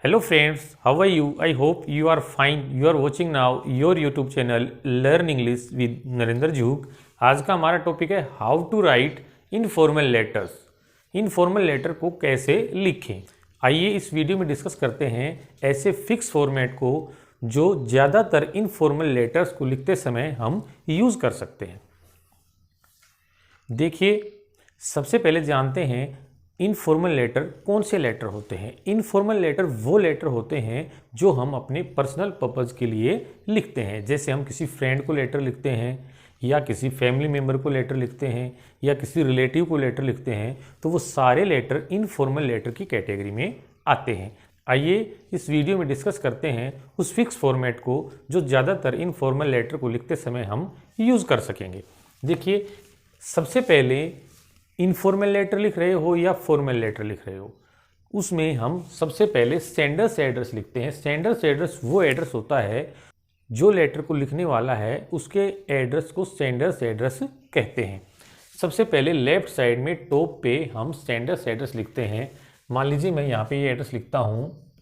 Hello friends, how are you? I hope you are fine. You are watching now your YouTube channel Learn English with Narendra जूक। आज का हमारा topic है how to write informal letters. Informal letter को कैसे लिखें। आइए इस वीडियो में डिस्कस करते हैं ऐसे फिक्स फॉर्मेट को जो ज़्यादातर इनफॉर्मल लेटर्स को लिखते समय हम यूज़ कर सकते हैं। देखिए, सबसे पहले जानते हैं इनफॉर्मल लेटर कौन से लेटर होते हैं। इनफॉर्मल लेटर वो लेटर होते हैं जो हम अपने पर्सनल पर्पज़ के लिए लिखते हैं। जैसे हम किसी फ्रेंड को लेटर लिखते हैं या किसी फैमिली मेम्बर को लेटर लिखते हैं या किसी रिलेटिव को लेटर लिखते हैं, तो वो सारे लेटर इनफॉर्मल लेटर की कैटेगरी में आते हैं। आइए इस वीडियो में डिस्कस करते हैं उस फिक्स फॉर्मेट को जो ज़्यादातर इनफॉर्मल लेटर को लिखते समय हम यूज़ कर सकेंगे। देखिए, सबसे पहले इनफॉर्मल लेटर लिख रहे हो या फॉर्मल लेटर लिख रहे हो, उसमें हम सबसे पहले सेंडर्स एड्रेस लिखते हैं। सेंडर्स एड्रेस वो एड्रेस होता है जो लेटर को लिखने वाला है उसके एड्रेस को सेंडर्स एड्रेस कहते हैं। सबसे पहले लेफ्ट साइड में टॉप पे हम सेंडर्स एड्रेस लिखते हैं। मान लीजिए मैं यहाँ पे ये एड्रेस लिखता हूँ,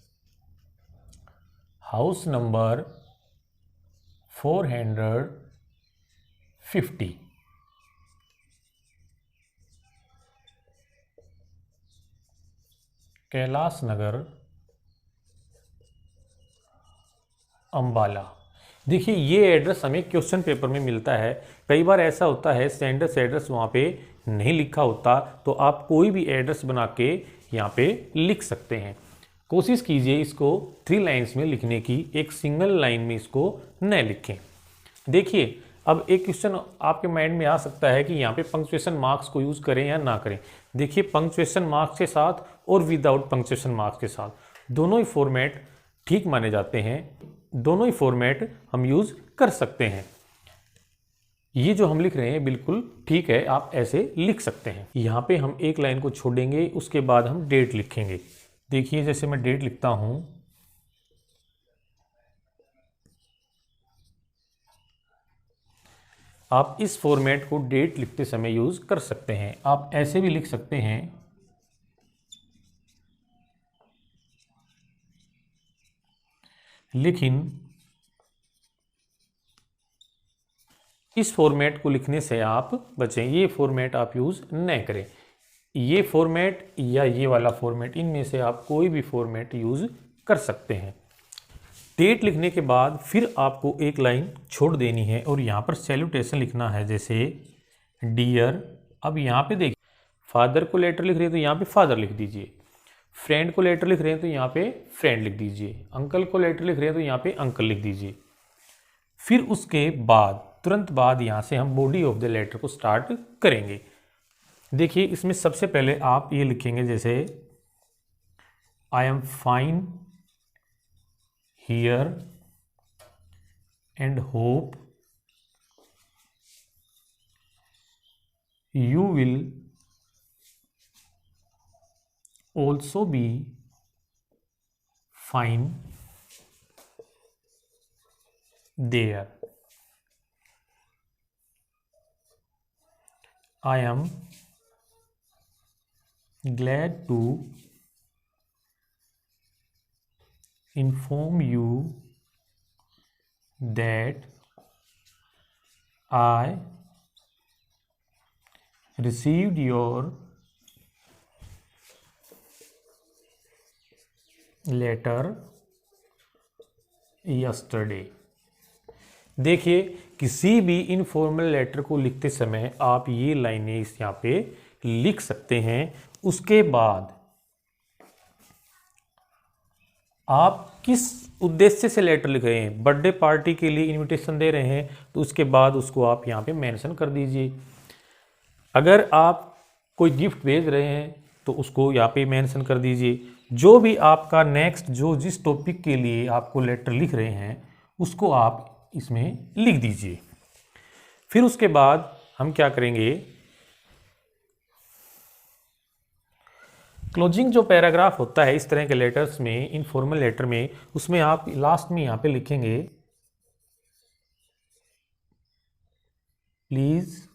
हाउस नंबर 450, कैलाश नगर, अंबाला। देखिए, ये एड्रेस हमें क्वेश्चन पेपर में मिलता है। कई बार ऐसा होता है सेंडर्स एड्रेस वहाँ पे नहीं लिखा होता, तो आप कोई भी एड्रेस बना के यहाँ पे लिख सकते हैं। कोशिश कीजिए इसको 3 लाइन्स में लिखने की, एक सिंगल लाइन में इसको न लिखें। देखिए, अब एक क्वेश्चन आपके माइंड में आ सकता है कि यहाँ पे पंक्चुएशन मार्क्स को यूज़ करें या ना करें। देखिए, पंक्चुएशन मार्क्स के साथ और विदाउट पंक्चुएशन मार्क्स के साथ दोनों ही फॉर्मेट ठीक माने जाते हैं। दोनों ही फॉर्मेट हम यूज़ कर सकते हैं। ये जो हम लिख रहे हैं बिल्कुल ठीक है, आप ऐसे लिख सकते हैं। यहाँ पे हम एक लाइन को छोड़ेंगे, उसके बाद हम डेट लिखेंगे। देखिए, जैसे मैं डेट लिखता हूँ, आप इस फॉर्मेट को डेट लिखते समय यूज़ कर सकते हैं। आप ऐसे भी लिख सकते हैं, लेकिन इस फॉर्मेट को लिखने से आप बचें। ये फॉर्मेट आप यूज़ न करें। ये फॉर्मेट या ये वाला फॉर्मेट, इनमें से आप कोई भी फॉर्मेट यूज़ कर सकते हैं। डेट लिखने के बाद फिर आपको एक लाइन छोड़ देनी है और यहाँ पर सैल्यूटेशन लिखना है, जैसे डियर। अब यहाँ पे देखिए, फादर को लेटर लिख रहे हैं तो यहाँ पे फादर लिख दीजिए। फ्रेंड को लेटर लिख रहे हैं तो यहाँ पे फ्रेंड लिख दीजिए। अंकल को लेटर लिख रहे हैं तो यहाँ पे अंकल लिख दीजिए। फिर उसके बाद तुरंत बाद यहाँ से हम बॉडी ऑफ द लेटर को स्टार्ट करेंगे। देखिए, इसमें सबसे पहले आप ये लिखेंगे, जैसे I am fine here and hope you will also be fine there. I am glad to inform you that I received your letter yesterday। देखिए, किसी भी इनफॉर्मल लेटर को लिखते समय आप ये लाइनें इस यहाँ पे लिख सकते हैं। उसके बाद आप किस उद्देश्य से लेटर लिख रहे हैं, बर्थडे पार्टी के लिए इनविटेशन दे रहे हैं, तो उसके बाद उसको आप यहाँ पे मेंशन कर दीजिए। अगर आप कोई गिफ्ट भेज रहे हैं तो उसको यहाँ पे मेंशन कर दीजिए। जो भी आपका नेक्स्ट जो जिस टॉपिक के लिए आपको लेटर लिख रहे हैं उसको आप इसमें लिख दीजिए। फिर उसके बाद हम क्या करेंगे, क्लोजिंग जो पैराग्राफ होता है इस तरह के लेटर्स में, इनफॉर्मल लेटर में, उसमें आप लास्ट में यहाँ पे लिखेंगे, please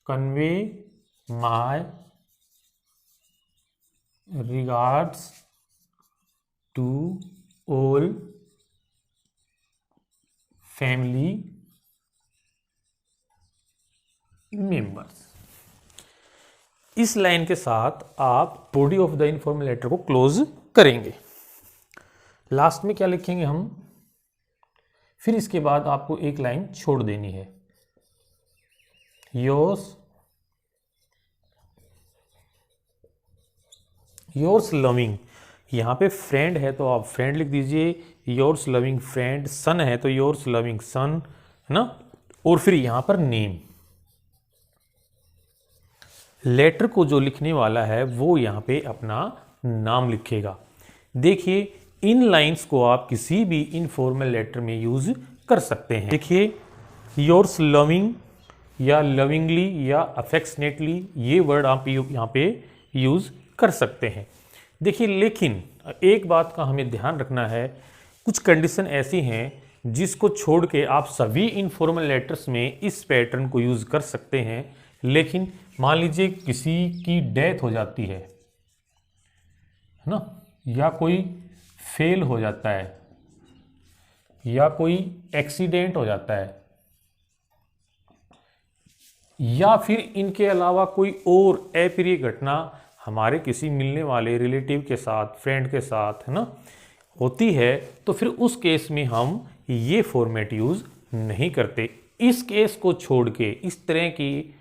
convey my regards to all family members. इस लाइन के साथ आप body of the informal letter को क्लोज करेंगे। लास्ट में क्या लिखेंगे हम, फिर इसके बाद आपको एक लाइन छोड़ देनी है, योर्स लविंग। यहाँ पे फ्रेंड है तो आप फ्रेंड लिख दीजिए, योर्स लविंग फ्रेंड। सन है तो योर्स लविंग सन, है ना। और फिर यहाँ पर नेम। लेटर को जो लिखने वाला है वो यहाँ पे अपना नाम लिखेगा। देखिए इन लाइंस को आप किसी भी इनफॉर्मल लेटर में यूज कर सकते हैं। देखिए योर्स लविंग या लविंगली या अफेक्शनेटली, ये वर्ड आप यहाँ पे यूज कर सकते हैं। देखिए लेकिन एक बात का हमें ध्यान रखना है, कुछ कंडीशन ऐसी हैं जिसको छोड़ के आप सभी इनफॉर्मल लेटर्स में इस पैटर्न को यूज कर सकते हैं। लेकिन मान लीजिए किसी की डेथ हो जाती है ना, या कोई फेल हो जाता है, या कोई एक्सीडेंट हो जाता है, या फिर इनके अलावा कोई और अप्रिय घटना हमारे किसी मिलने वाले रिलेटिव के साथ, फ्रेंड के साथ, है ना, होती है, तो फिर उस केस में हम ये फॉर्मेट यूज नहीं करते। इस केस को छोड़ के, इस तरह की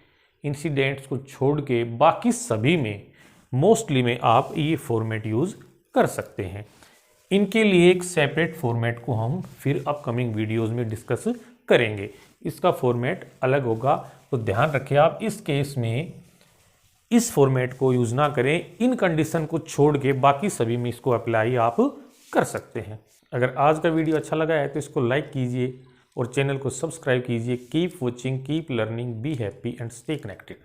इंसिडेंट्स को छोड़ के बाकी सभी में, मोस्टली में आप ये फॉर्मेट यूज कर सकते हैं। इनके लिए एक सेपरेट फॉर्मेट को हम फिर अपकमिंग वीडियोस में डिस्कस करेंगे। इसका फॉर्मेट अलग होगा, तो ध्यान रखें आप इस केस में इस फॉर्मेट को यूज ना करें। इन कंडीशन को छोड़ के बाकी सभी में इसको अप्लाई आप कर सकते हैं। अगर आज का वीडियो अच्छा लगा है तो इसको लाइक कीजिए और चैनल को सब्सक्राइब कीजिए। Keep watching, keep learning, be happy and stay connected.